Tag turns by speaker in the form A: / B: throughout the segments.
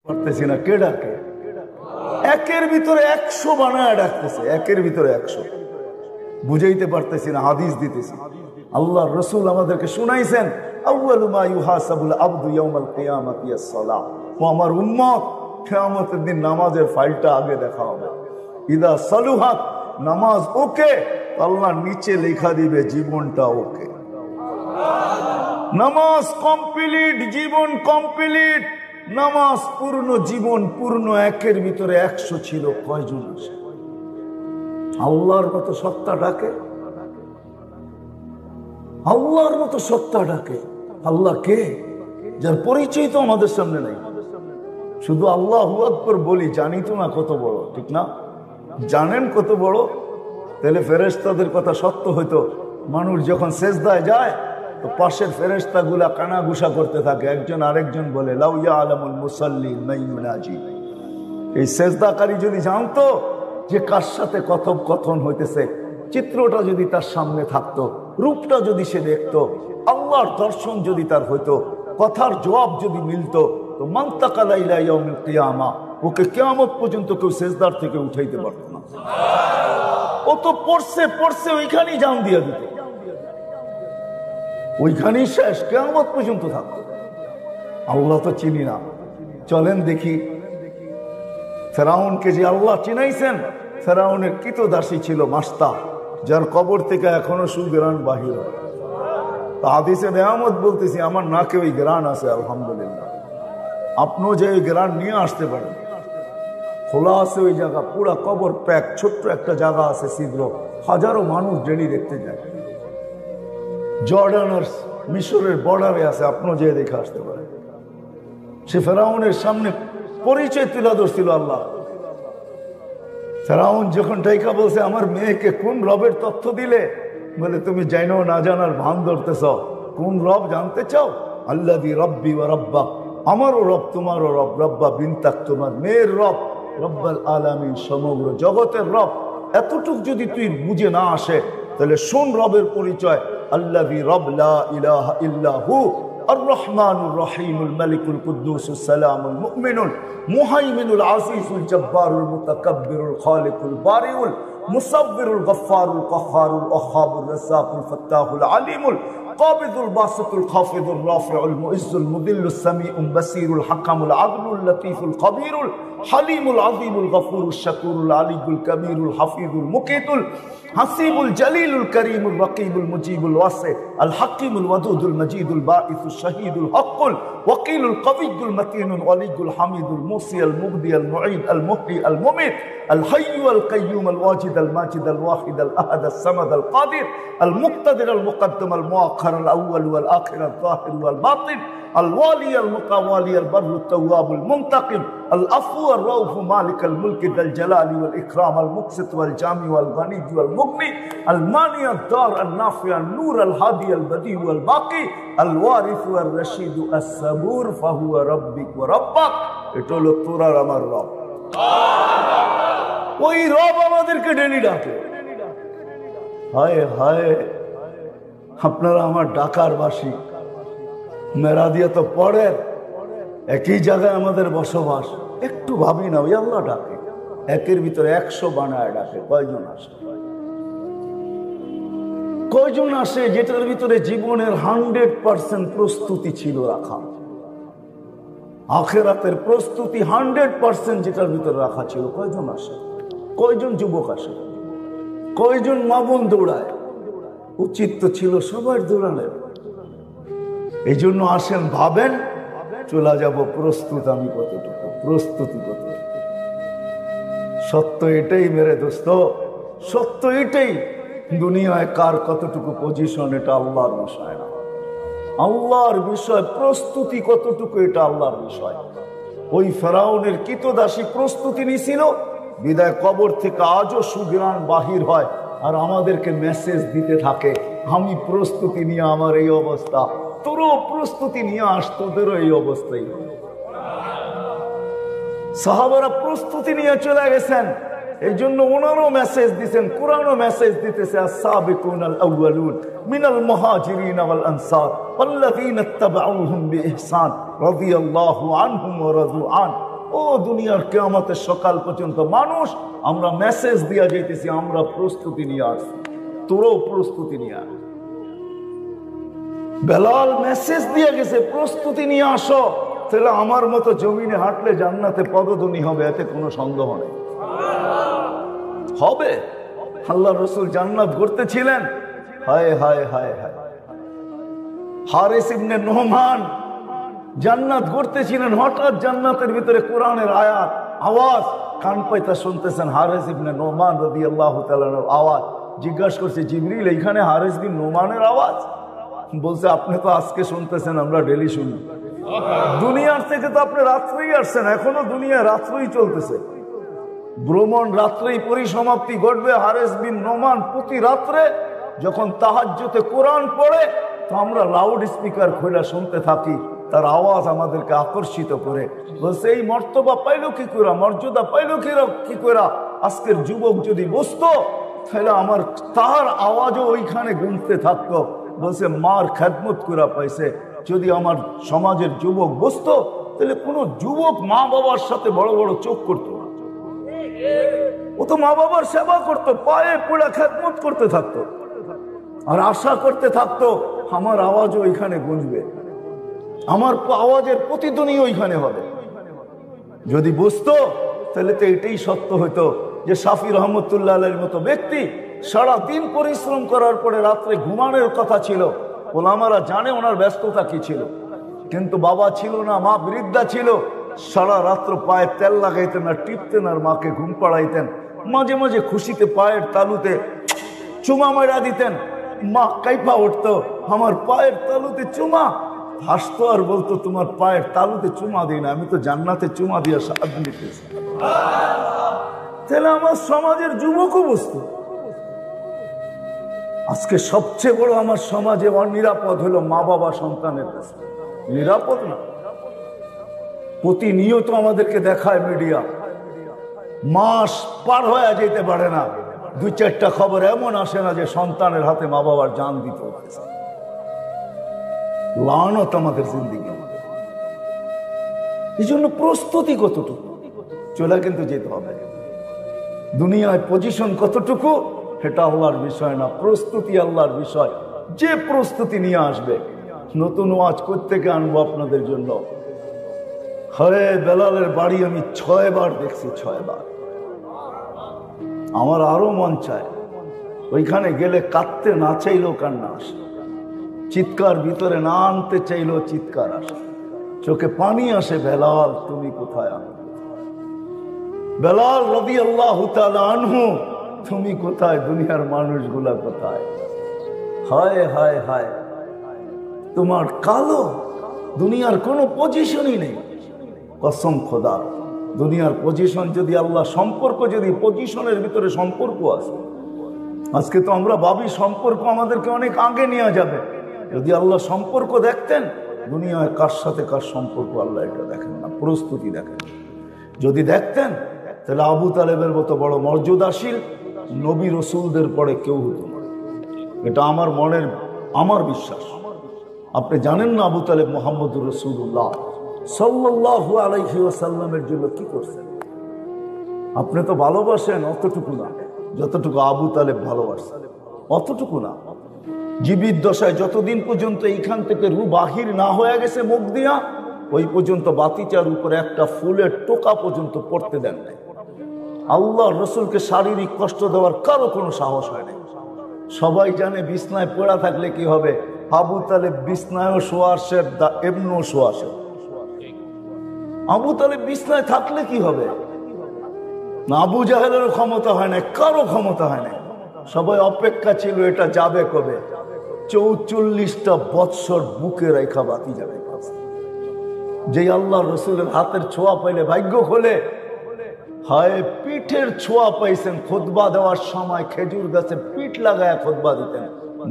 A: পারতেছি না, কে ডাকে? একের ভিতরে 100 বানায় ডাকতেছে, একের ভিতরে 100। বুঝাইতে পারতেছি না, হাদিস দিতেছি। আল্লাহ রসুল আমাদেরকে শুনাইছেন, আউয়ালু মা ইউহাসাবুল আবদু ইয়াউমাল কিয়ামাতি আস-সালাহ। ও আমার উম্মত, কিয়ামতের দিন নামাজের ফাইলটা আগে দেখা হবে। ইদা সালুহাত, নামাজ ওকে, আল্লাহ নিচে লেখা দিবে জীবনটা ওকে। নামাজ কমপ্লিট, জীবন কমপ্লিট। নামাজ পূর্ণ, জীবন পূর্ণ। একের ভিতরে 100 ছিল, কয়জন আসে? আল্লাহর মতো সত্তা ডাকে, আল্লাহর মতো সত্তা ডাকে। আল্লাহ কে? যার পরিচয় তো আমাদের সামনে নেই। শুধু আল্লাহু আকবার বলি, জানি তো না কত বড়, ঠিক না? জানেন কত বড়? তাহলে ফেরেশতাদের কথা সত্য হইতো। মানুষ যখন সেজদায় যায় তো পাশের ফেরেশতা গুলা কানাঘুষা করতে থাকে, একজন আরেকজন বলে লাউ ইয়ালামুল মুসাল্লি মান ইউনাজি। এই সেজদাকারী যদি জানতো যে কার সাথে কথোপকথন হইতেছে, চিত্রটা যদি তার সামনে থাকতো, রূপটা যদি সে দেখতো, আল্লাহর দর্শন যদি তার হইতো, কথার জবাব যদি মিলতো, তো মান তাকালা ইলা ইয়াউমিল কিয়ামা, ওকে কিয়ামত পর্যন্ত কেউ সেজদার থেকে উঠাইতে পারতো না। ও তো পড়ছে পড়ছে ওইখানেই জান দিয়ে দিত, ওইখানেই শেষ, কিয়ামত পর্যন্ত থাকতো। আল্লাহ তো চিনি না। চলেন দেখি ফেরাউনকে যে আল্লাহ চিনাইছেন, ফেরাউনের কৃতদাসী ছিল মাস্তা, যার কবর থেকে এখনো সুগ্রাণ বাহির হয়। হাদিসে নেয়ামত বলতেছি, আমার নাকে ওই গ্রাণ আছে আলহামদুলিল্লাহ। আপনিও যে ওই গ্রাণ নিয়ে আসতে পারেন। খোলা আছে ওই জায়গা, পুরা কবর প্যাক, ছোট্ট একটা জায়গা আছে ছিদ্র, হাজারো মানুষ ডেলি দেখতে যায়। জর্ডান আর মিশরের বর্ডারে আছে, আপনিও যে দেখে আসতে পারেন। সে ফেরাউনের সামনে পরিচয় তুলে ধরছিল আল্লাহ। ফেরাউন যখন টাইকা বলছে আমার মেয়েকে কোন রবের তথ্য দিলে, বলে তুমি জানো না জানার ভান ধরতেছ, কোন রব জানতে চাও? আল্লাযী রব্বি ওয়া রাব্বাক, আমারও রব তোমারও রব, রব্বা বিনতাক তোমার মেয়ের রব, রব্বাল আলামিন সমগ্র জগতের রব। এতটুক যদি তুই বুঝে না আসে, তাহলে শোন রবের পরিচয়। আল্লাযী রব লা ইলাহা ইল্লা হু الرحمن الرحيم الملك القدوس السلام المؤمن المهيمن العزيز الجبار المتكبر الخالق البارئ المصور الغفار القهار الوهاب الرزاق الفتاح العليم القابض الباسط الخافض الرافع المعز المذل السميع البصير الحكم العدل اللطيف الخبير الحليم العظيم الغفور الشكور العلي الكبير الحفيظ المقيت الحسيب الجليل الكريم الرقيب المجيب الواسع الحكيم الودود المجيد الباعث الشهيد الحق الوكيل القوي المتين الولي الحميد الموصي المبدي المعيد المحيي المميت الحي القيوم الواجد الماجد الواحد الأحد الصمد القادر المقتدر المقدم المؤخر الأول والآخر الظاهر والباطن الوالي المتوالي البر التواب المنتقم العفو الرؤوف مالك الملك ذا الجلال والإكرام المقسط والجامع والغني والمغني المانع الدار النافع النور الهادي البديع والباقي الوارث والرشيد الصبور فهو ربك وربك। এটা হলো তোর আর আমার রব। ওই রব আমাদেরকে ডেলি ডাকে। হায় হায়, আপনারা আমার ডাকার বাসী, মেরা দিয়ে তো পড়েন, একই জায়গায় আমাদের বসবাস। একটু ভাবি না, ওই আল্লাহ ডাকে, একের ভিতরে 100 বানায় ডাকে। কয়জন আসে? কয়জন আসে যেটার ভিতরে জীবনের 100% প্রস্তুতি ছিল রাখা, আখিরাতের প্রস্তুতি 100% যেটার ভিতরে রাখা ছিল? কয়জন আসে? কয়জন যুবক আসে? কয়জন মা বোন দৌড়ায়? উচিত তো ছিল সবার দৌড়ানোর। এই জন্য আসেন, ভাবেন, চলে যাব প্রস্তুত আমি কতটুকু, প্রস্তুতি কতটুকু। সত্য এটাই মেরে দোস্ত, সত্য এটাই। দুনিয়ায় কার কতটুকু পজিশন, এটা আল্লাহর বিষয় না, আল্লাহর বিষয়। প্রস্তুতি কতটুকু, এটা আল্লাহর বিষয়। ওই ফেরাউনের কৃতদাসী প্রস্তুতি নিছিল, বিদায় কবর থেকে আজও সুগ্রাণ বাহির হয়, আর আমাদেরকে মেসেজ দিতে থাকে, আমি প্রস্তুতি নিয়ে আমার এই অবস্থা, তোরও প্রস্তুতি নিয়ে আস, তোদেরও এই অবস্থাই। সাহাবারা প্রস্তুতি নিয়ে চলে গেছেন, এই জন্য ওনারও মেসেজ দিচ্ছেন, কোরআনও মেসেজ দিতেছে, আস-সাবিকুনাল আউয়ালুন মিনাল মুহাজিরিন ওয়াল আনসার ওয়াল্লাযীনা ইত্তাবাউহুম বিইহসান রাদিয়াল্লাহু আনহুম ওয়া রাদু আন ও দুনিয়ার কিয়ামতের সকাল পর্যন্ত মানুষ আমরা মেসেজ দিয়া যাইতেছি, আমরা প্রস্তুতি নিয়ে আসছি, তোরও প্রস্তুতি নিয়ে আস। বেলাল মেসেজ দিয়ে গেছে, প্রস্তুতি নিয়ে আসো, তাহলে আমার মতো জমিনে হাঁটলে জান্নাতে পদধ্বনি হবে, এতে কোনো সন্দেহ নেই। হবে। আল্লাহ রসুল জান্নাত করতেছিলেন, হায় হায় হায় হায়, হারিস ইবনে নোমান জান্নাত করতেছিলেন, হঠাৎ জান্নাতের ভিতরে কোরআনের আয়াত আওয়াজ কান পাইতা শুনতেছেন। হারিস ইবনে নোমান রাদিয়াল্লাহু তাআলার আওয়াজ। জিজ্ঞাসা করছে, জিবরিল এইখানে হারিস বিন নোমানের আওয়াজ? বলছে, আপনি তো আজকে শুনতেছেন, আমরা ডেলি শুনি। দুনিয়ার থেকে তো আপনি রাত্রেই আসছেন, এখনো দুনিয়ায় রাত্রেই চলতেছে, ভ্রমণ রাত্রেই পরিসমাপ্তি ঘটবে। হারিস বিন নোমান প্রতি রাত্রে যখন তাহাজ্জুদে কোরআন পড়ে, তো আমরা লাউড স্পিকার খোলা শুনতে থাকি, তার আওয়াজ আমাদেরকে আকর্ষিত করে। বলছে, এই মর্তবা পাইল কি করে, মর্যাদা পাইল কি করে? আজকের যুবক যদি বসতো, তাহলে আমার তার আওয়াজও ওইখানে গুনতে থাকতো। বলছে, মার খেদমত করে পাইছে। যদি আমার সমাজের যুবক বসতো, তাহলে কোনো যুবক মা বাবার সাথে বড় বড় চোখ করতো না, ও তো মা বাবার সেবা করতো, পায়ে পড়ে খেদমত করতে থাকতো, আর আশা করতে থাকতো আমার আওয়াজও ওইখানে গুনবে, আমার আওয়াজের প্রতিধ্বনি ওইখানে হবে। যদি বুঝতো, তাহলে তো এটাই সত্য হইতো যে শাফি রহমতুল্লাহ আলাইহির মতো ব্যক্তি সারাদিন পরিশ্রম করার পরে রাত্রে ঘুমানোর কথা ছিল। ওলামারা জানে ওনার ব্যস্ততা কি ছিল, কিন্তু বাবা ছিল না, মা বৃদ্ধা ছিল, সারা রাত্র পায়ে তেল লাগাইতেন আর টিপতেন আর মাকে ঘুম পাড়াইতেন। মাঝে মাঝে খুশিতে পায়ের তালুতে চুমা মারা দিতেন, মা কাইপা উঠতো, আমার পায়ের তালুতে চুমা। হাসতো আর বলতো, তোমার পায়ের তালুতে চুমা দিই না, আমি তো জান্নাতে চুমা দিয়ে সাহায্য নিতেছি। তাহলে আমার সমাজের যুবকও বুঝতো। আজকে সবচেয়ে বড় আমার সমাজে অনিরাপদ হলো মা বাবা সন্তানের কাছে। নিরাপদ না, প্রতিনিয়ত আমাদেরকে দেখায় মিডিয়া, মাস পার হয়ে যেতে পারে না, দুই চারটা খবর এমন আসে না যে সন্তানের হাতে মা বাবার জান দিতে হচ্ছে। লানত আমাদের জিন্দিগি। এই জন্য প্রস্তুতি কতটুকু চলে কিন্তু যেতে হবে। দুনিয়ায় পজিশন কতটুকু সেটা আল্লাহর বিষয় না, প্রস্তুতি আল্লাহর বিষয়। যে প্রস্তুতি নিয়ে আসবে, নতুন ওয়াজ কোত্থেকে আনবো আপনাদের জন্য। হরে বেলালের বাড়ি আমি 6 বার দেখছি, 6 বার। আমার আরো মন চায় ওইখানে গেলে কাঁদতে না চাইলেও কান্না আসে, চিৎকার ভিতরে না আনতে চাইলেও চিৎকার আসে, চোখে পানি আসে। বেলাল তুমি কোথায়? বেলাল রাদিয়াল্লাহু তাআলা আনহু তুমি কোথায়? দুনিয়ার মানুষগুলা কোথায়? হায় হায় হায়, তোমার কালো, দুনিয়ার কোনো পজিশনই নেই। কসম খোদা, দুনিয়ার পজিশন যদি আল্লাহ সম্পর্ক, যদি পজিশনের ভিতরে সম্পর্ক আছে, আজকে তো আমরা ভাবি সম্পর্ক আমাদেরকে অনেক আগে নিয়ে যাবে। যদি আল্লাহ সম্পর্ক দেখতেন, দুনিয়ায় কার সাথে কার সম্পর্ক আল্লাহ এটা দেখেন না, প্রস্তুতি দেখেন। যদি দেখতেন, তাহলে আবু তালেবের মতো বড় মর্যাদাশীল নবী রসুলদের পরে কেউ হতো না। এটা আমার মনের, আমার বিশ্বাস। আপনি জানেন না আবু তালেব মুহাম্মদুর রাসূলুল্লাহ সাল্লাল্লাহু আলাইহি ওয়াসাল্লামের জন্য কি করছেন? আপনি তো ভালোবাসেন অতটুকু না যতটুকু আবু তালেব ভালোবাসেন, অতটুকু না। জীবিত দশায় যতদিন পর্যন্ত এইখান থেকে রূহ বাহির না হয়ে গেছে মুখ দিয়া, ওই পর্যন্ত বাতিচার উপরে একটা ফুলের টোকা পর্যন্ত পড়তে দেন নাই। আল্লাহ রসুলকে শারীরিক কষ্ট দেওয়ার কারো কোনো সাহস হয় নাই। সবাই জানে বিছনায় পড়া থাকলে কি হবে, আবু তালেব বিছনায়ও শোয়া শেখ, এমনও শোয়া শেখ। আবু তালেব বিছনায় থাকলে কি হবে? না আবু জাহেলেরও ক্ষমতা হয় না, কারো ক্ষমতা হয় না। সবাই অপেক্ষা ছিল এটা যাবে কবে। 44টা বৎসর বুকে রেখা বাতি যাবে। যে আল্লাহ রসুলের হাতের ছোঁয়া পাইলে ভাগ্য খোলে। হায়, পিঠের ছোঁয়া পাইছেন। খুতবা দেওয়ার সময় খেজুর গাছে পিঠ লাগায় খুতবা দিতেন,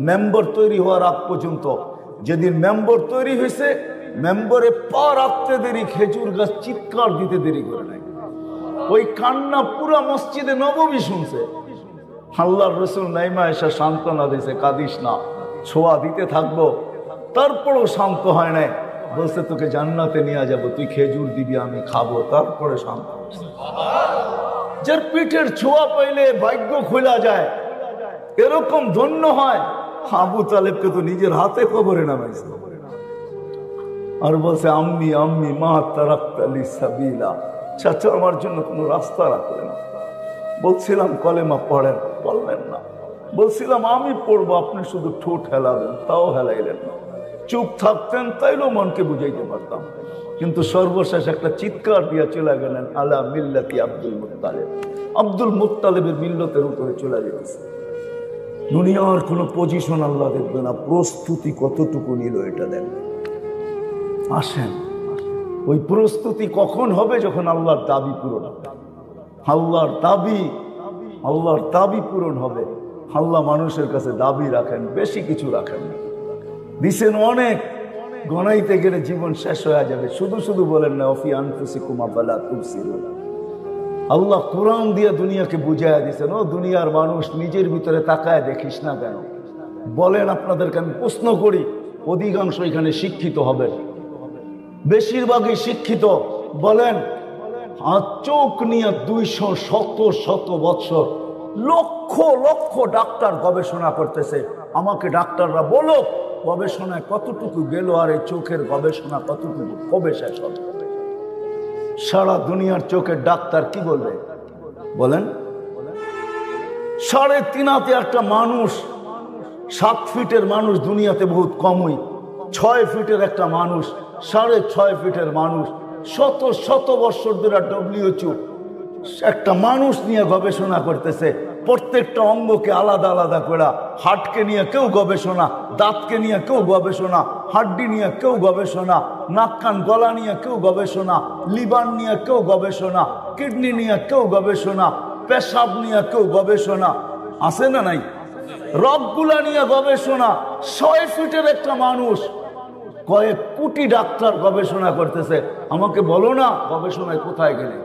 A: মেম্বার তৈরি হওয়ার আগ পর্যন্ত। যেদিন মেম্বার তৈরি হয়েছে, মেম্বারে পা রাখতে দেরি, খেজুর গাছ চিৎকার দিতে দেরি করে নাই। ওই কান্না পুরা মসজিদে নববী শুনছে। আল্লাহর রসুল নাইমা এসে সান্ত্বনা দিয়েছে, কাঁদিস না, ছোঁয়া দিতে থাকবো। তারপরও শান্ত হয় নাই। বলছে তোকে জান্নাতে নিয়ে যাব, তুই খেজুর দিবি আমি খাবো, তারপরে শান্ত। যার পিঠের ছোঁয়া পাইলে ভাগ্য খোলা যায়, এরকম ধন্য হয়। আবু তালেবকে তো নিজের হাতে কবরে নামাইছে, আর বলছে আম্মি আম্মি মা তারাক্তালি সাবিলা, চাচা আমার জন্য কোনো রাস্তা রাখলেন না। বলছিলাম কলেমা পড়েন, বললেন না। বলছিলাম আমি পড়বো, আপনি শুধু ঠোঁট হেলাবেন, তাও হেলাইলেন না। চুপ থাকতেন তাইলেও মনকে বুঝাইতে পারতাম, কিন্তু সর্বশেষ একটা চিৎকার দিয়া চলে গেলেন আলা মিল্লাতি আব্দুল মুত্তালিব। আব্দুল মুত্তালিবের মিল্লতের উপরে চলে যেতেছে। দুনিয়ার কোনো পজিশন আল্লাহ দেখবে না, প্রস্তুতি কতটুকু নিল এটা দেখবে। আসেন, ওই প্রস্তুতি কখন হবে? যখন আল্লাহর দাবি পূরণ হবে। আল্লাহর দাবি পূরণ হবে। আল্লাহ মানুষের কাছে দাবি রাখেন, বেশি কিছু রাখেন না। দিছেন অনেক, গণাইতে গেলে জীবন শেষ হয়ে যাবে। শুধু শুধু বলেন না অফি আনফুসিকুম আফালা তুবসিরুন। আল্লাহ কোরআন দিয়ে দুনিয়াকে বুঝাইয়া দিছেন, ও দুনিয়ার মানুষ নিজের ভিতরে তাকায় দেখিস না কেন? বলেন, আপনাদেরকে আমি প্রশ্ন করি, অধিকাংশ এখানে শিক্ষিত হবেন, বেশিরভাগই শিক্ষিত। বলেন, চোখ নিয়ে 200 বছর লক্ষ লক্ষ ডাক্তার গবেষণা করতেছে। আমাকে ডাক্তাররা বলো গবেষণায় কতটুকু গেল, আর এই চোখের গবেষণা কতটুকু, কবে শেষ হবে? সারা দুনিয়ার চোখের ডাক্তার কি বলবে? বলেন, 3.5 হাতে একটা মানুষ, 7 ফিটের মানুষ দুনিয়াতে বহুত কমই। 6 ফিটের একটা মানুষ, 6.5 ফিটের মানুষ, শত শত বছর ধরে WHO একটা মানুষ নিয়ে গবেষণা করতেছে। প্রত্যেকটা অঙ্গকে আলাদা আলাদা করে, হার্টকে নিয়ে কেউ গবেষণা, দাঁতকে নিয়ে কেউ গবেষণা, হাড্ডি নিয়ে কেউ গবেষণা, নাক কান গলা নিয়ে কেউ গবেষণা, লিভার নিয়ে কেউ গবেষণা, কিডনি নিয়ে কেউ গবেষণা, পেশাব নিয়ে কেউ গবেষণা, আছে না নাই? রগগুলা নিয়ে গবেষণা। 6 ফিটের একটা মানুষ, কয়েক কোটি ডাক্তার গবেষণা করতেছে। আমাকে বলো না গবেষণায় কোথায় গেলে?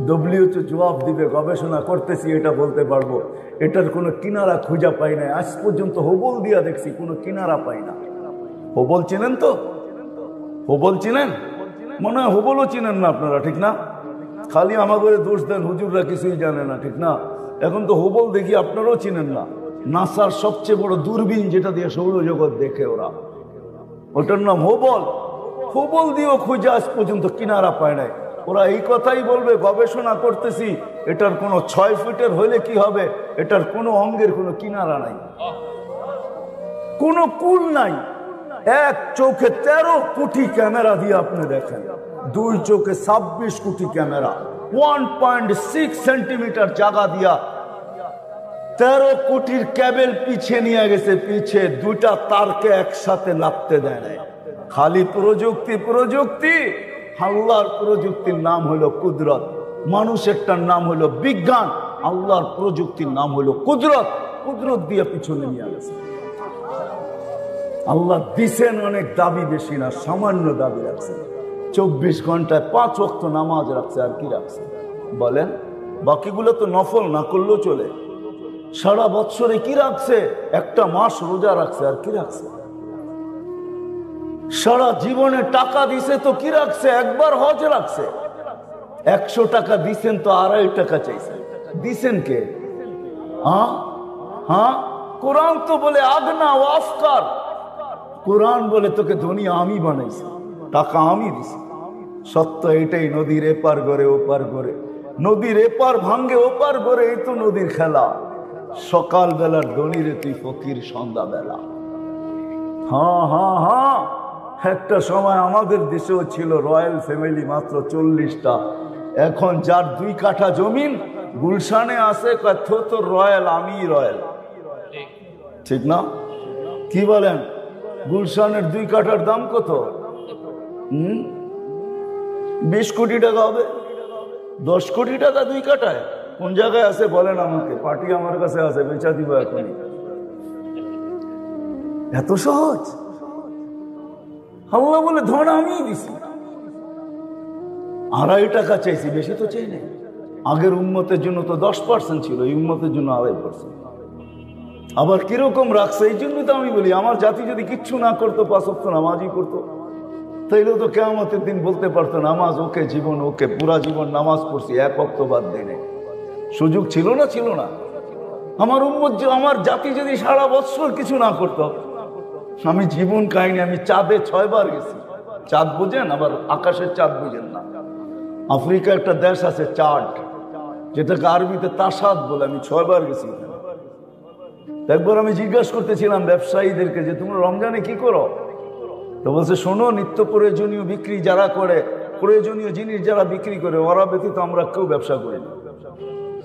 A: WHO জবাব দিবে, গবেষণা করতেছি এটা বলতে পারবো, এটার কোনো কিনারা খুঁজে পাই না। আজ পর্যন্ত হোবল দিয়া দেখছি, কোনো কিনারা পাই না। হোবল চিনেন তো? হোবল চিনেন? মনে হয় হোবলও চিনেন না আপনারা, ঠিক না? খালি আমাদের দোষ দেন, হুজুররা কিছুই জানে না, ঠিক না? এখন তো হোবল দেখি আপনারাও চিনেন না। নাসার সবচেয়ে বড় দূরবীন, যেটা দিয়ে সৌরজগৎ দেখে ওরা, ওটার নাম হোবল। হোবল দিয়েও খুঁজে আজ পর্যন্ত কিনারা পায় নাই। ওরা এই কথাই বলবে গবেষণা করতেছি, এটার কোনো 6 ফিটের হইলে কি হবে, এটার কোনো অঙ্গের কোনো কিনারা নাই, কোনো কুল নাই। এক চোখে 13 কোটি ক্যামেরা দিয়ে আপনি দেখেন, 2 চোখে 26 কোটি ক্যামেরা, 1.6 সেন্টিমিটার জায়গা দিয়া 13 কোটির ক্যাবেল পিছিয়ে নিয়ে গেছে। পিছে 2টা তারকে একসাথে লাগতে দেয় নাই। খালি প্রযুক্তি প্রযুক্তি। আল্লাহর প্রযুক্তির নাম হলো কুদরত, মানুষেরটার নাম হলো বিজ্ঞান, আল্লাহর প্রযুক্তির নাম হলো কুদরত। কুদরত দিয়ে পিছনে নিয়ে গেছে। আল্লাহ দিছেন অনেক, দাবি বেশি না, সামান্য দাবি রাখছে। 24 ঘন্টায় 5 ওয়াক্ত নামাজ রাখছে, আর কি রাখছে বলেন? বাকিগুলো তো নফল, না করলেও চলে। সারা বছরে কি রাখছে? একটা মাস রোজা রাখছে, আর কি রাখছে? সারা জীবনে টাকা দিছে তো কি রাখছে? একবার হজ রাখছে। 100 টাকা দিছেন তো 2.5 টাকা চাইছেন, দিছেন কে? হ্যাঁ, কোরআন তো বলে আগনা ও আফকার। কোরআন বলে তোকে ধনী আমি বানাইছি, টাকা আমি দিছি। সত্য এটাই, নদীর এপার গড়ে ওপার গড়ে, নদীর এপার ভাঙ্গে ওপার গড়ে, এই তো নদীর খেলা। সকাল বেলার ধনীরে তুই ফকির সন্ধ্যা বেলা। হ্যাঁ, একটা সময় আমাদের দেশেও ছিল রয়্যাল ফ্যামিলি, মাত্র 40টা। এখন যার 2 কাঠা জমিন গুলশানে আছে, কত তো রয়্যাল, আমি রয়্যাল, ঠিক না? কি বলেন? গুলশানের 2 কাঠার দাম কত? 20 কোটি টাকা হবে। 10 কোটি টাকা 2 কাঠায়? কোন জায়গায় আছে বলেন আমাকে? পার্টি আমার কাছে আছে, বেচা দিব এখনই। এত সহজ? আল্লাহ বলে ধন আমি দিছি। 2.5 টাকা চাইছি, বেশি তো চাই নাই। আগের উম্মতের জন্য তো 10% ছিল, এই উম্মতের জন্য 2.5%। আবার কিরকম রাখছে, এই জন্য তো আমি বলি আমার জাতি যদি কিচ্ছু না করতো, 5 ওয়াক্ত নামাজই করতো, তাইলে তো কিয়ামতের দিন বলতে পারতো নামাজ ওকে, জীবন ওকে, পুরা জীবন নামাজ পড়ছি, 1 ওয়াক্ত বাদ দিনে। সুযোগ ছিল না? ছিল না। আমার উম্মত, আমার জাতি যদি সারা বছর কিছু না করতো, আমি জীবন কাহিনী, আমি চাঁদে 6 বার গেছি। চাঁদ বুঝেন? আবার আকাশের চাঁদ বুঝেন না। আফ্রিকা একটা দেশ আছে চাঁদ, যেটাকে আরবিতে তাসাদ বলে, আমি 6 বার গেছি। একবার আমি জিজ্ঞাসা করতেছিলাম ব্যবসায়ীদেরকে যে তোমরা রমজানে কি করো? তো বলছে শোনো, নিত্য প্রয়োজনীয় বিক্রি যারা করে, প্রয়োজনীয় জিনিস যারা বিক্রি করে, ওরা ব্যতীত আমরা কেউ ব্যবসা করি না।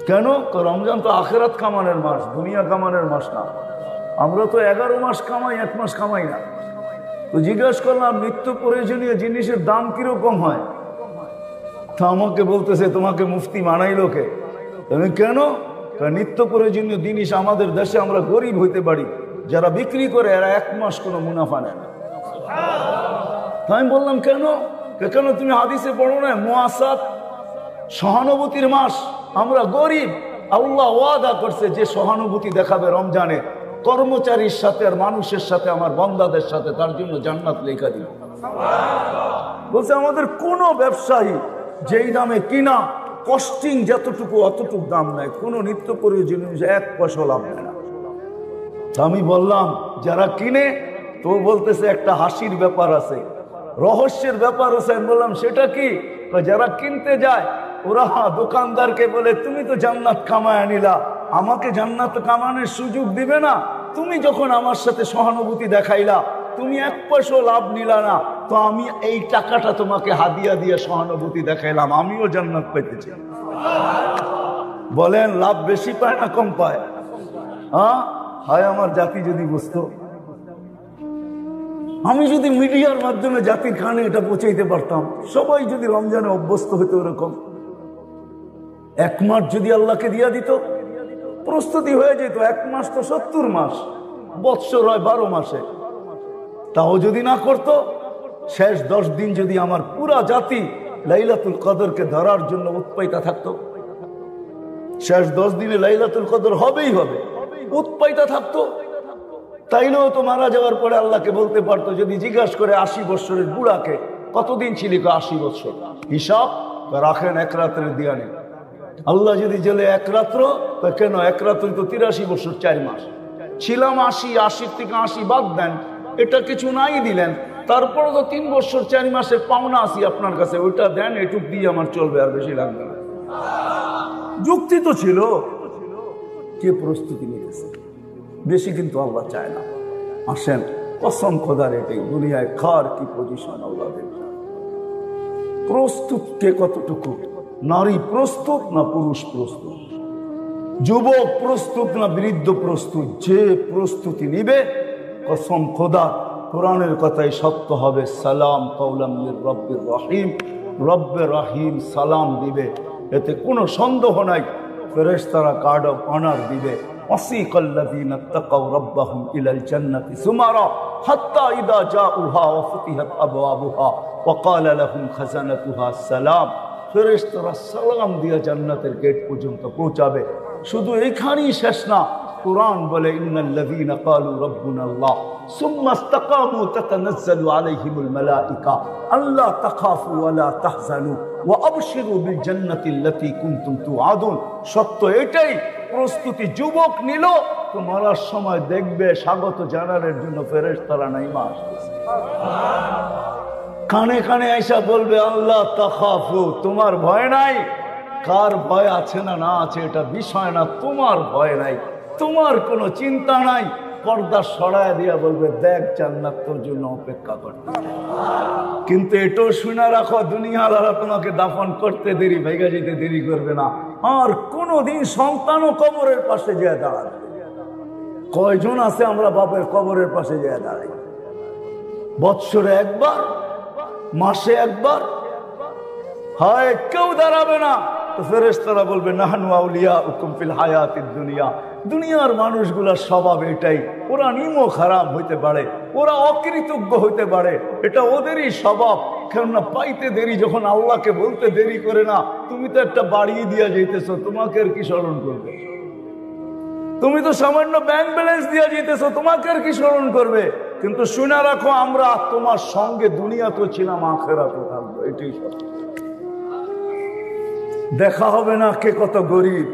A: কেন? রমজান তো আখেরাত কামানের মাস, দুনিয়া কামানের মাস না। আমরা তো 11 মাস কামাই, 1 মাস কামাই না। তো জিজ্ঞাসা করলাম নিত্য প্রয়োজনীয় জিনিসের দাম কিরকম হয়? তা আমাকে বলতেছে তোমাকে মুফতি মানাইলো কে? তুমি কেন? নিত্য প্রয়োজনীয় জিনিস আমাদের দেশে আমরা গরিব হইতে পারি, যারা বিক্রি করে এরা 1 মাস কোনো মুনাফা নেয় না। আমি বললাম কেন? কেন তুমি হাদিসে পড়ো না মুআসাত, সহানুভূতির মাস, আমরা গরিব, আল্লাহ ওয়াদা করছে যে সহানুভূতি দেখাবে রমজানে কর্মচারীর সাথে আর মানুষের সাথে, আমার বান্দাদের সাথে, তার জন্য জান্নাত লেখা দিব। বলছে আমাদের কোন ব্যবসায়ী যেই দামে কিনা, কস্টিং যতটুকু অতটুকু দাম নেয়, কোনো নিত্য প্রয়োজনীয় 1 পয়সা লাভ নেয় না। আমি বললাম যারা কিনে, তো বলতেছে একটা হাসির ব্যাপার আছে, রহস্যের ব্যাপার আছে। আমি বললাম সেটা কি? যারা কিনতে যায় ওরা দোকানদারকে বলে তুমি তো জান্নাত কামায় আনিলা, আমাকে জান্নাত কামানোর সুযোগ দিবে না? তুমি যখন আমার সাথে সহানুভূতি দেখাইলা, তুমি 1 পয়সা লাভ নিলা না, তো আমি এই টাকাটা তোমাকে হাদিয়া দিয়ে সহানুভূতি দেখাইলাম, আমিও জান্নাত পেতেছি। বলেন লাভ বেশি পায় না কম পায়? হায় আমার জাতি যদি বুঝতো, আমি যদি মিডিয়ার মাধ্যমে জাতির কানে এটা পৌঁছাইতে পারতাম, সবাই যদি রমজানে অভ্যস্ত হইতো এরকম, 1 মাস যদি আল্লাহকে দিয়া দিত, প্রস্তুতি হয়ে যেত। 1 মাস তো 70 মাস, বৎসর হয় 12 মাসে। তাও যদি না করত, শেষ 10 দিন যদি আমার পুরা জাতি লাইলাতুল কদরকে ধরার জন্য উৎপাইতা থাকতো, শেষ 10 দিনে লাইলাতুল কদর হবেই হবে, উৎপাইতা থাকতো, তাইলেও তো মারা যাওয়ার পরে আল্লাহকে বলতে পারতো, যদি জিজ্ঞাসা করে 80 বছরের বুড়াকে কতদিন ছিলি, 80 বছর, হিসাব রাখেন 1 রাত্রের দিয়া নেই। আল্লাহ যদি জেলে 1 রাত্র, কেন 1 রাত্রে তো 83 বছর 4 মাস ছিলাম, 80 থেকে 80 বাদ দেন, এটা কিছু নাই দিলেন, তারপরে তো 3 বছর 4 মাসের পাওনা আসি আপনার কাছে, ওইটা দেন, এটুক দিয়ে আমার চলবে, আর বেশি লাগবে না। যুক্তি তো ছিল। কে প্রস্তুতি নিতেছে? বেশি কিন্তু আল্লাহ চায় না। আসেন, কসম খোদার, এটাই দুনিয়ায় কার কি পজিশন আল্লাহ দেখবেন। প্রস্তুত কে কতটুকু? নারী প্রস্তুত না পুরুষ প্রস্তুত? যুবক প্রস্তুত না বৃদ্ধ প্রস্তুত? যে প্রস্তুতি নিবে, কসম খোদা, কোরআনের কথাই সত্য হবে, সালাম কাওলাম মির রব্বির রহিম, রব্বে রহিম সালাম দিবে, এতে কোনো সন্দেহ নাই। ফেরেশতারা কার্ড অফ অনার দিবে। ওয়াসিকাল্লাযীনা তাকাউ রাব্বাহুম ইলাল জান্নাতি সুমারা হাত্তা ইযা জাউহা ওয়া ফুতিহাত আবওয়াবুহা ওয়া ক্বালা লাহুম খাজানাতুহা সালাম। ফেরেশতারা সালাম দিয়ে জান্নাতের গেট পর্যন্ত পৌঁছাবে। শুধু এইখানেই শেষ না, কুরআন বলে ইন্নাল্লাযীনা ক্বালু রাব্বুনাল্লাহ সুম্মা ইসতাকামু তাতানাজ্জালু আলাইহিমুল মালায়েকা আল্লা তাখাফু ওয়া লা তাহজানু ওয়া আবশিরু বিল জান্নাতিল্লাতী কুনতুম তুআদুন। সত্য এটাই, প্রস্তুতি যুবক নিল তো মরার সময় দেখবে স্বাগত জানানোর জন্য ফেরেশতারা নাইমা আসতেছে, কানে কানে আইসা বলবে আল্লাহ তাখাফু, তোমার ভয় নাই। কার ভয় আছে না না আছে এটা বিষয় না, তোমার ভয় নাই, তোমার কোনো চিন্তা নাই। পর্দা সরায় দিয়া বলবে দেখ জান্নাত তোর জন্য অপেক্ষা করতে। কিন্তু এটাও শুনে রাখো, দুনিয়াওয়ালারা তোমাকে দাফন করতে দেরি, ভেঙে যেতে দেরি করবে না। আর কোনদিন সন্তানও কবরের পাশে যেয়ে দাঁড়াবে। কয়জন আছে আমরা বাপের কবরের পাশে যেয়ে দাঁড়াই? বৎসরে একবার, মাসে একবার, হয় কেউ দাঁড়াবে না। তো ফেরেশতারা বলবে নাহনু আউলিয়াউকুম ফিল হায়াতিদ দুনিয়া। দুনিয়ার মানুষগুলোর স্বভাব এটাই, ওরা নিমো খারাপ হইতে পারে, ওরা অকৃতজ্ঞ হইতে পারে, এটা ওদেরই স্বভাব। কেননা পাইতে দেরি, যখন আল্লাহকে বলতে দেরি করে না, তুমি তো একটা বাড়িয়ে দিয়া যাইতেছ, তোমাকে আর কি স্মরণ করবে? তুমি তো সামান্য ব্যাংক ব্যালেন্স দিয়ে যেতেছো, তোমাকে আর কি স্মরণ করবে? কিন্তু শুনে রাখো, আমরা তোমার সঙ্গে দুনিয়া তো ছিলাম, আখেরাতে থাকবো। এটাই সত্য। দেখা হবে না কে কত গরিব,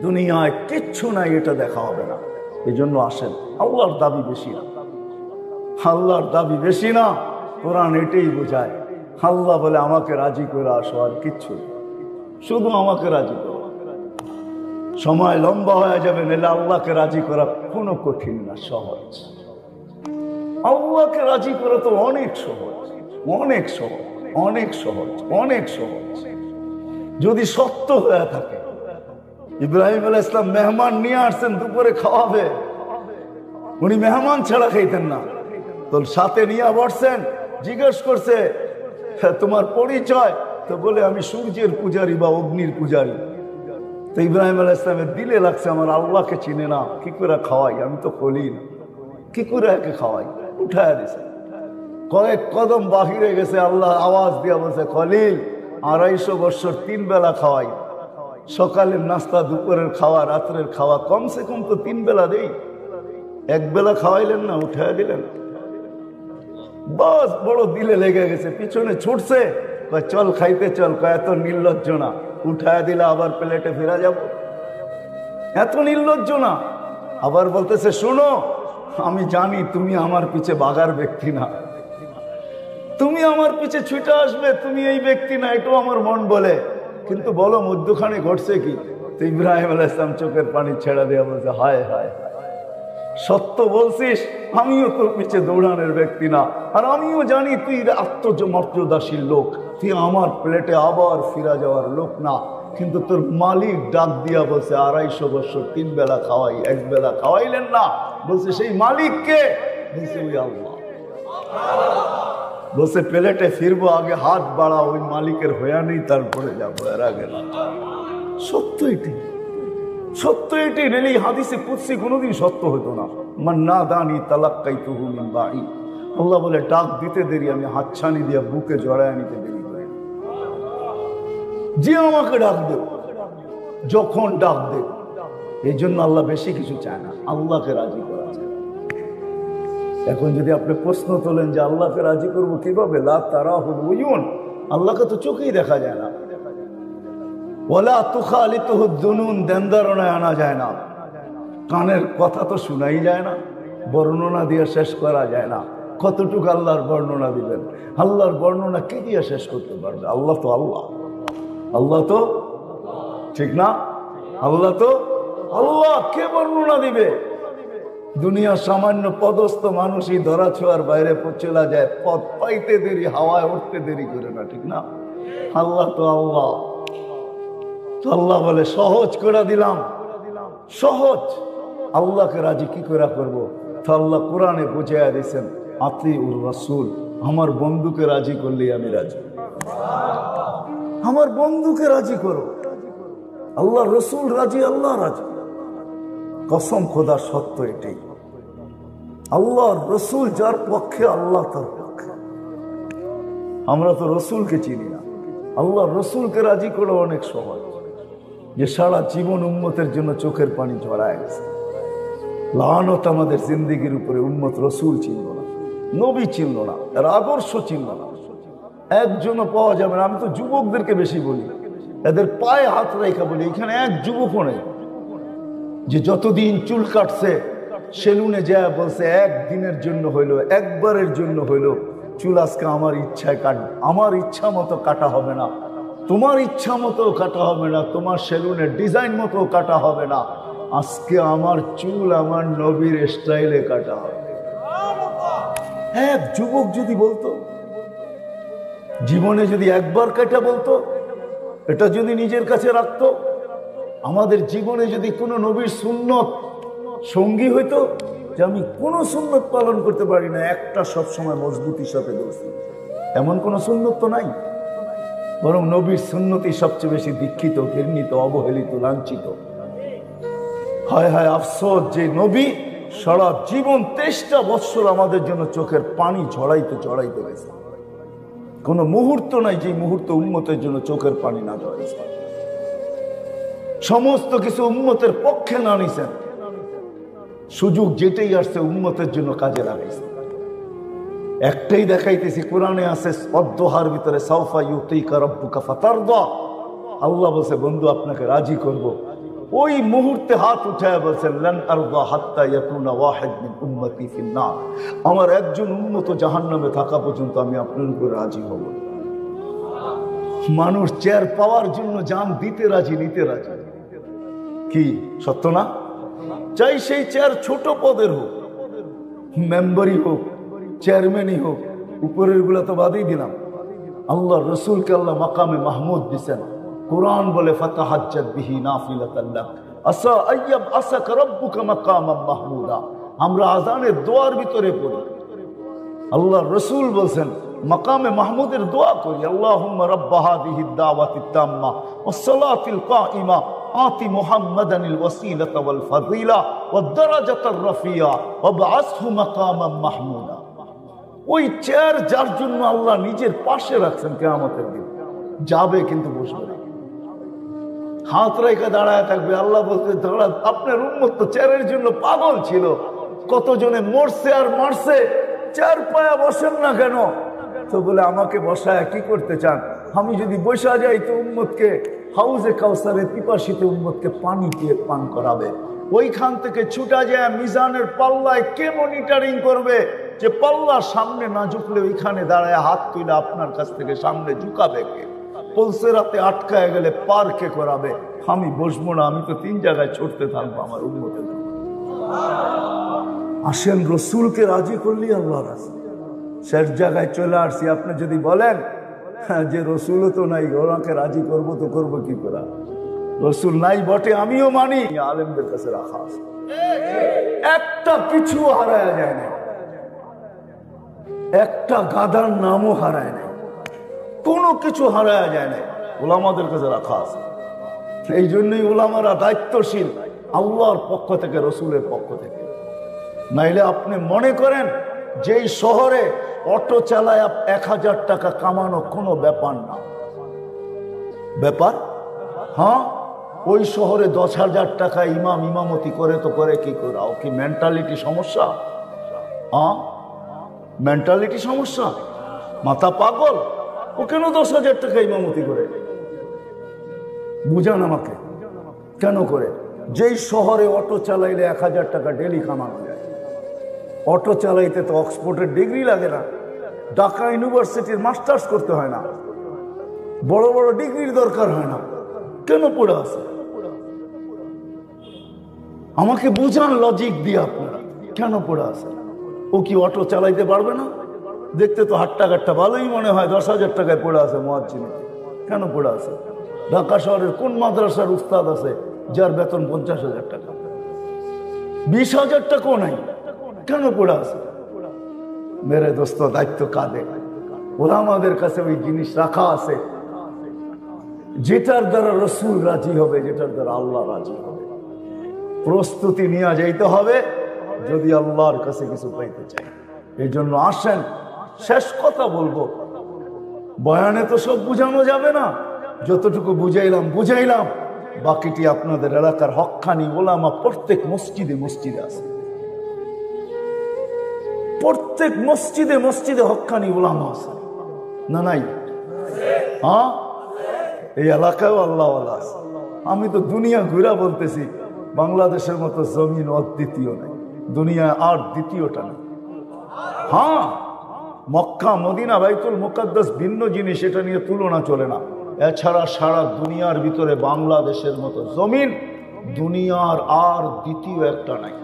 A: দুনিয়ায় কিচ্ছু নাই, এটা দেখা হবে না। এই জন্য আসেন, আল্লাহর দাবি বেশি না, আল্লাহর দাবি বেশি না। কোরআন এটাই বোঝায়। আল্লাহ বলে আমাকে রাজি করে আসো, আর কিচ্ছু, শুধু আমাকে রাজি করো। সময় লম্বা হয়ে যাবে, নাহলে আল্লাহকে রাজি করা কোনো কঠিন না, সহজ। আল্লাহকে রাজি করা তো অনেক সহজ, অনেক সহজ, অনেক সহজ, অনেক সহজ, যদি সত্য হয়ে থাকে। ইব্রাহিম আলাইহিস সালাম মেহমান নিয়ে আসছেন, দুপুরে খাওয়াবে, উনি মেহমান ছাড়া খাইতেন না। তো সাথে নিয়ে বসছেন, জিজ্ঞেস করছে তোমার পরিচয়, তো বলে আমি সূর্যের পূজারী বা অগ্নির পূজারী। তো ইব্রাহিম আলাইহিস সালামের দিলে লাগছে আমার আল্লাহকে চিনে না, কি করে খাওয়াই, আমি তো খলিল, কি করে একে খাওয়াই। উঠায় দিছে, কয়েক কদম বাহিরে গেছে, আল্লাহ আওয়াজ দিয়া বলছে খলিল 250 বছর 3 বেলা খাওয়াই, সকালের নাস্তা, দুপুরের খাওয়া, রাত্রের খাওয়া, কমসে কম তো 3 বেলা দেই, 1 বেলা খাওয়াইলেন না, উঠায় দিলেন। বাস বড় দিলে লেগে গেছে, পিছনে ছুটছে, কয় চল খাইতে চল, কয় এত নির্লজ্জ না, উঠায় দিলে আবার প্লেটে ফেরা যাব, এত নির্লজ্জ না। আবার বলতেছে শোনো, আমি জানি তুমি আমার পিছে বাগার ব্যক্তি না, তুমি আমার পিছে ছুটে আসবে, তুমি এই ব্যক্তি না, এটাও আমার মন বলে, কিন্তু বলো মধ্যখানে ঘটছে কি? তো ইব্রাহিম আলাইহিস সালাম চোখের পানি ছেড়ে দেওয়া বলছে হায় হায়, সত্য বলছিস, আমিও তোর পিছে দৌড়ানোর ব্যক্তি না, আর আমিও জানি তুই আত্মমর্যাদাশীল লোক, তুই আমার প্লেটে আবার ফিরা যাওয়ার লোক না, কিন্তু তোর মালিক ডাক দিয়া বলছে 250 বছর 3 বেলা খাওয়াই, 1 বেলা খাওয়াইলেন না, বলছে সেই মালিক কে? বলছে ওই আল্লাহ। বলছে প্লেটে ফিরবো, আগে হাত বাড়া, ওই মালিকের হইয়া নেই, তারপরে যাবো, এর আগে না। সত্য এটি, সত্য এটি, নেই হাদিসে কুদসি কোনোদিন সত্য হতো না। মান্না দানি তালাক্কাইতুহু মিন বাঈ, আল্লাহ বলে ডাক দিতে দেরি, আমি হাতছানি দিয়া বুকে জড়ায় নিতে দেরি করি, যে আমাকে ডাক দেব, যখন ডাক দেব। এই জন্য আল্লাহ বেশি কিছু চায় না, আল্লাহকে রাজি করা চায়। এখন যদি আপনি প্রশ্ন তোলেন যে আল্লাহকে রাজি করবো কিভাবে, লা তারাহুল উয়ুন, আল্লাহকে তো চোখেই দেখা যায় না, ওয়ালা তুখালিতুহু যুনুন, দেনদারনায় আনা যায় না, কানের কথা তো শোনাই যায় না, বর্ণনা দিয়ে শেষ করা যায় না। কতটুকু আল্লাহর বর্ণনা দিবেন? আল্লাহর বর্ণনা কে দিয়ে শেষ করতে পারবে? আল্লাহ তো আল্লাহ, আল্লাহ তো, ঠিক না? আল্লাহ তো আল্লাহ, কে বর্ণনা দিবে? দুনিয়ার সামান্য পদস্থ মানুষই ধরা ছোঁয়ার বাইরে চলে যায়, পথ পাইতে দেরি, হাওয়ায় উঠতে দেরি করে না, ঠিক না? আল্লাহ তো আল্লাহ। আল্লাহ বলে সহজ করে দিলাম, সহজ। আল্লাহকে রাজি কি করে করবো? তো আল্লাহ কোরআনে বুঝাইয়া দিয়েছেন আতিউর রাসূল, আমার বন্ধুকে রাজি করলেই আমি রাজি, আমার বন্ধুকে রাজি করো। আল্লাহ রসুল রাজি, আল্লাহ রাজি। কসম খোদা সত্য এটাই, আল্লাহর রসুল যার পক্ষে, আল্লাহ তার পক্ষে। আমরা তো রসুলকে চিনি না, আল্লাহ রসুলকে রাজি করা অনেক সহজ। যে সারা জীবন উম্মতের জন্য চোখের পানি ঝরায় গেছে, লানত আমাদের জিন্দেগির উপরে। উম্মত রসুল চিনল না, নবী চিনল না, এর আদর্শ চিনল না, একজনও পাওয়া যাবে না। আমি তো যুবকদেরকে বেশি বলি, এদের পায়ে হাত রেখা বলি, এখানে এক যুবকও নেই যে যতদিন চুল কাটছে সেলুনে যায় বলছে একদিনের জন্য হইলো, একবারের জন্য হইলো চুল আজকে আমার ইচ্ছায় কাটবে, আমার ইচ্ছা মতো কাটা হবে না, তোমার ইচ্ছা মতো কাটা হবে না, তোমার সেলুনের ডিজাইন মতো কাটা হবে না, আজকে আমার চুল আমার নবীর স্টাইলে কাটা হবে। এক যুবক যদি বলতো, জীবনে যদি একবার কাটা বলতো, এটা যদি নিজের কাছে রাখতো, আমাদের জীবনে যদি কোনো নবীর সুন্নত সঙ্গী হইতো, যে আমি কোনো সুন্নত পালন করতে পারি না, একটা সবসময় মজবুতির সাথে বলছি, এমন কোনো সুন্নত তো নাই। বরং নবীর সুন্নতই সবচেয়ে বেশি দীক্ষিত, ঘৃণিত, অবহেলিত, লাঞ্ছিত। হায় হায় আফসোস, যে নবী সারা জীবন 23টা বৎসর আমাদের জন্য চোখের পানি ঝরাইতে ঝরাইতে গেছে, কোনো মুহূর্ত নাই যে মুহূর্ত উম্মতের জন্য চোখের পানি না ঝরাইছে। সমস্ত কিছু উম্মতের পক্ষে না নিছেন, সুযোগ যেটাই আসছে উম্মতের জন্য কাজে লাগাইছে। একটাই দেখাইতেছি, কোরআনে আছে অদ্দোহার ভিতরে সাউফা ইউতিকা রাব্বুকা ফাতারদা। আল্লাহ বলছে বন্ধু আপনাকে রাজি করব। ওই মুহূর্তে হাত উঠায় বলছেন লান আরদা হাত্তা ইয়াকুনা ওয়াহিদ মিন উম্মতি ফিন নার, আমার একজন উম্মত জাহান্নামে থাকা পর্যন্ত আমি আপনার উপর রাজি হব। মানুষ চেয়ার পাওয়ার জন্য জান দিতে রাজি, নিতে রাজি। কি সত্য না? চাই সেই চেয়ার ছোট পদের হোক, মেম্বারই হোক, চেয়ারম্যানই হোক, উপরের গুলা তো বাদই দিলাম। আল্লাহ রসুলকে আল্লাহ মাকামে মাহমুদ দিছেন। কোরআন বলে ফাতাহাজ্জাত বিহি নাফিলাতান লাক আসা আইয়াব আসাকা রাব্বুকা মাকামান মাহমুদা। আমরা আযানের দোয়ার ভিতরে পড়ি, আল্লাহ রসুল বলছেন মাকামে মাহমুদের দোয়া করি, আল্লাহুম্মা রাব্বা হাযিহিদ দাওয়াতিত তাম্মা ওয়াস সালাতিল কাইমা আতি মুহাম্মাদানিল ওয়াসিলাতা ওয়াল ফাযিলা ওয়াদ দারাজাতার রাফিয়া ওয়াবআসহু মাকামান মাহমুদা। ওই চেয়ার যার জন্য আল্লাহ নিজের পাশে রাখছেন কিয়ামতের দিন, যাবে কিন্তু বসবে না, হাত রেখে দাঁড়ায় থাকবে। আল্লাহ বলতে দাঁড়া, আপনার উম্মত তো চেয়ারের জন্য পাগল ছিল, কতজনে মরছে আর মারছে, চেয়ার পায়া বসেন না কেন? তো বলে আমাকে বসায় কি করতে চান? আমি যদি বসা যাই তো উম্মতকে হাউজে কাউসারে পিপাসিতে উম্মতকে পানি দিয়ে পান করাবে। ওইখান থেকে ছুটা যায় মিজানের পাল্লায় কে মনিটরিং করবে যে পাল্লার সামনে না ঝুঁকলে ওইখানে দাঁড়ায় হাত তুলে আপনার কাছ থেকে সামনে ঝুঁকাবে কে? পলসেরাতে আটকায় গেলে পার কে করাবে? আমি বসবো না, আমি তো 3 জায়গায় ছুটতে থাকবো আমার উম্মতের। আসেন রসুলকে রাজি করলি আল্লাহ রাজি। শেষ জায়গায় চলে আসছি। আপনি যদি বলেন যে রসুলও তো নাই, ওনাকে রাজি করবো তো করবো কি করে? রসুল নাই বটে, আমিও মানি, আলেমদের কাছে রাখা আছে। একটা কিছু হারায় যায় না, একটা গাদার নামও হারায় না, কোনো কিছু হারায় যায় না, ওলামাদের কাছে রাখা আছে। এই জন্যই ওলামারা দায়িত্বশীল আল্লাহর পক্ষ থেকে, রসুলের পক্ষ থেকে। নাইলে আপনি মনে করেন যেই শহরে অটো চালায় 1000 টাকা কামানো কোনো ব্যাপার না, ব্যাপার? হ্যাঁ, ওই শহরে 10,000 টাকা ইমাম ইমামতি করে তো করে কি করে? ও কি মেন্টালিটি সমস্যা? হ্যাঁ, মেন্টালিটি সমস্যা, মাথা পাগল। ও কেন 10,000 টাকা ইমামতি করে? বুঝান আমাকে, কেন করে? যেই শহরে অটো চালাইলে 1000 টাকা ডেলি কামানো যায়। অটো চালাইতে তো অক্সফোর্ডের ডিগ্রি লাগে না, ঢাকা ইউনিভার্সিটির মাস্টার্স করতে হয় না, বড় বড় ডিগ্রির দরকার হয় না, কেন পড়ে আছে? আমাকে বুঝান লজিক দিয়ে আপনারা, কেন পড়ে আছে? ও কি অটো চালাইতে পারবে না? দেখতে তো হাট্টাঘাটটা ভালোই মনে হয়, 10,000 টাকায় পড়ে আছে মুয়াজ্জিন, কেন পড়ে আছে? ঢাকা শহরের কোন মাদ্রাসার উস্তাদ আছে যার বেতন 50,000 টাকা? 20,000 টাকাও নাই, কেন পড়ে আছে? মেরে দোস্ত, দায়িত্ব কাঁদে। ওরা আমাদের কাছে ওই জিনিস রাখা আছে যেটার দ্বারা রসুল রাজি হবে, যেটার দ্বারা আল্লাহ রাজি হবে। প্রস্তুতি নিয়ে যাইতে হবে যদি আল্লাহর কাছে কিছু পাইতে চাই। এই জন্য আসেন, শেষ কথা বলবো, বয়ানে তো সব বুঝানো যাবে না, যতটুকু বুঝাইলাম, বাকিটি আপনাদের এলাকার হক্কানি ওলামা প্রত্যেক মসজিদে মসজিদে আছে, প্রত্যেক মসজিদে মসজিদে হক্কানি ওলামা আছে না? নাই? হ্যাঁ, এই এলাকায় আল্লাহ আছে। আমি তো দুনিয়া ঘুরা বলতেছি, বাংলাদেশের মতো জমিন অদ্বিতীয় নেই, দুনিয়ায় আর দ্বিতীয়টা নেই। হ্যাঁ, মক্কা মদিনা বাইতুল মুকাদ্দাস ভিন্ন জিনিস, এটা নিয়ে তুলনা চলে না। এছাড়া সারা দুনিয়ার ভিতরে বাংলাদেশের মতো জমিন দুনিয়ার আর দ্বিতীয় একটা নাই।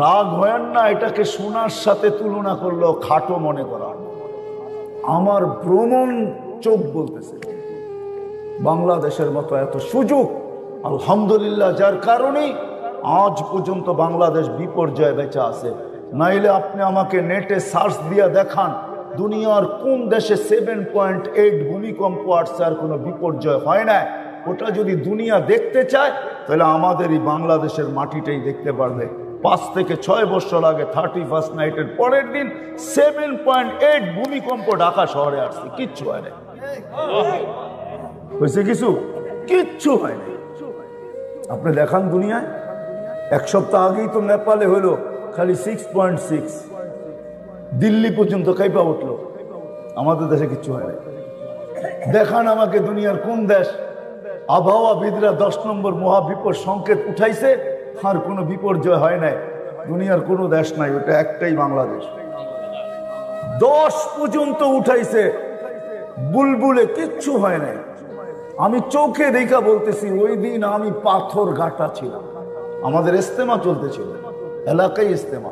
A: রাগ হয় না, এটাকে সোনার সাথে তুলনা করলেও খাটো মনে করা। আমার ভ্রমণ চোখ বলতেছে বাংলাদেশের মতো এত সুযোগ আলহামদুলিল্লাহ, যার কারণে আজ পর্যন্ত বাংলাদেশ বিপর্যয়ে বেঁচে আছে। নাইলে আপনি আমাকে নেটে সার্চ দিয়ে দেখান দুনিয়ার কোন দেশে 7.8 ভূমিকম্প আসছে আর কোনো বিপর্যয় হয় না। ওটা যদি দুনিয়া দেখতে চায় তাহলে আমাদের এই বাংলাদেশের মাটিটাই দেখতে পারবে। 5 থেকে 6 বছর আগে 31st নাইটের পরের দিন 7.8 ভূমিকম্প ঢাকা শহরে আসছে, কিচ্ছু হয় না। হয়েছে কিছু? কিচ্ছু হয় না। আপনি দেখান দুনিয়ায়, এক সপ্তাহ আগেই তো নেপালে হলো খালি 6.6, দিল্লি পর্যন্ত কাইপা উঠলো। আমাদের দেশে কিচ্ছু হয় না। দেখান আমাকে দুনিয়ার কোন দেশ আবহাওয়াবিদরা 10 নম্বর মহাবিপদ সংকেত উঠাইছে, আর কোনো বিপর্যয় হয় নাই। দুনিয়ার কোনো দেশ নাই, ওটা একটাই বাংলাদেশ। 10 পর্যন্ত উঠাইছে, বুলবুলে কিচ্ছু হয় নাই। আমি চোখে দেখা বলতেছি, ওই দিন আমি পাথর গাটা ছিলাম, আমাদের ইস্তেমা চলতেছিল, এলাকায় ইস্তেমা।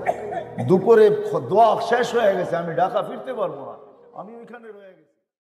A: দুপুরে দোয়া শেষ হয়ে গেছে, আমি ঢাকা ফিরতে পারবো না, আমি ওইখানে রয়ে গেছি।